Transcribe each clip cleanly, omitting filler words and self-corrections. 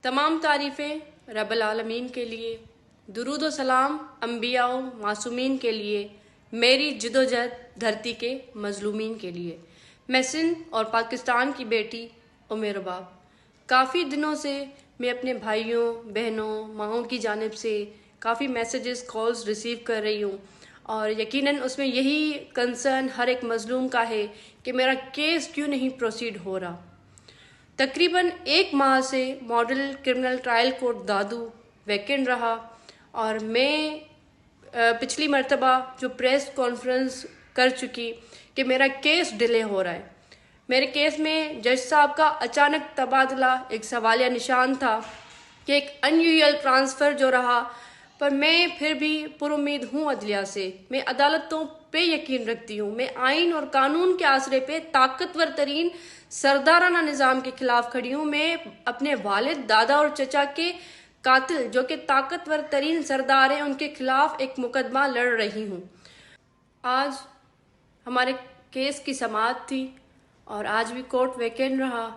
तमाम तारीफ़ें रब्बुल आलमीन के लिए, दुरूद व सलाम अंबिया व मासूमीन के लिए, मेरी जिदोजहद धरती के मजलूमीन के लिए। मैं सिंध और पाकिस्तान की बेटी उम्मे रबाब। काफ़ी दिनों से मैं अपने भाइयों बहनों माओं की जानिब से काफ़ी मैसेजेस कॉल्स रिसीव कर रही हूँ, और यकीनन उसमें यही कंसर्न हर एक मजलूम का है कि मेरा केस क्यों नहीं प्रोसीड हो रहा। तकरीबन 1 माह से मॉडल क्रिमिनल ट्रायल कोर्ट दादू वैकेंट रहा, और मैं पिछली मर्तबा जो प्रेस कॉन्फ्रेंस कर चुकी कि मेरा केस डिले हो रहा है। मेरे केस में जज साहब का अचानक तबादला एक सवालिया निशान था कि एक अनयूजुअल ट्रांसफ़र जो रहा, पर मैं फिर भी पुरुम्मीद हूँ अदलिया से। मैं अदालतों पे यकीन रखती हूँ। मैं आइन और कानून के आसरे पे ताकतवर तरीन सरदाराना निज़ाम के खिलाफ खड़ी हूँ। मैं अपने वालिद दादा और चचा के कातिल जो कि ताकतवर तरीन सरदार हैं, उनके खिलाफ एक मुकदमा लड़ रही हूँ। आज हमारे केस की समाअत थी और आज भी कोर्ट वैकेंट रहा,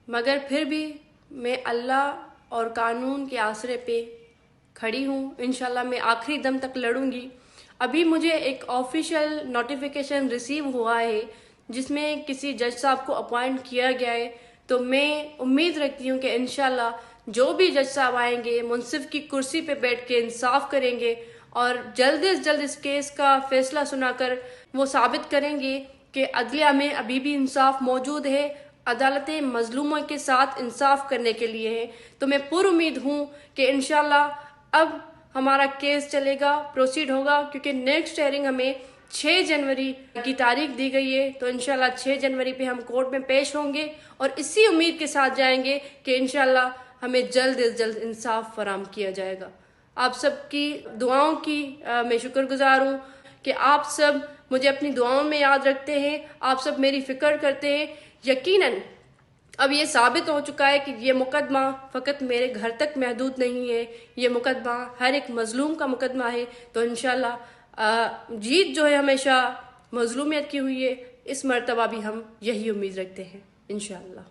मगर फिर भी मैं अल्लाह और कानून के आसरे पे खड़ी हूँ। इंशाल्लाह मैं आखिरी दम तक लड़ूंगी। अभी मुझे एक ऑफिशियल नोटिफिकेशन रिसीव हुआ है जिसमें किसी जज साहब को अपॉइंट किया गया है, तो मैं उम्मीद रखती हूँ कि इंशाल्लाह जो भी जज साहब आएंगे मुंसिफ की कुर्सी पे बैठ के इंसाफ करेंगे और जल्द से जल्द इस केस का फैसला सुनाकर वो साबित करेंगे कि अदलिया में अभी भी इंसाफ मौजूद है, अदालतें मजलूमों के साथ इंसाफ करने के लिए हैं। तो मैं पुरुम्मीद हूँ कि इंशाल्लाह अब हमारा केस चलेगा, प्रोसीड होगा, क्योंकि नेक्स्ट हेयरिंग हमें 6 जनवरी की तारीख दी गई है। तो इंशाल्लाह 6 जनवरी पे हम कोर्ट में पेश होंगे और इसी उम्मीद के साथ जाएंगे कि इंशाल्लाह हमें जल्द से जल्द इंसाफ फराम किया जाएगा। आप सबकी दुआओं की मैं शुक्रगुजार हूँ कि आप सब मुझे अपनी दुआओं में याद रखते हैं, आप सब मेरी फ़िक्र करते हैं। यकीनन अब ये साबित हो चुका है कि ये मुकदमा फ़कत मेरे घर तक महदूद नहीं है, ये मुकदमा हर एक मजलूम का मुकदमा है। तो इंशाल्लाह जीत जो है हमेशा मजलूमियत की हुई है, इस मर्तबा भी हम यही उम्मीद रखते हैं इंशाल्लाह।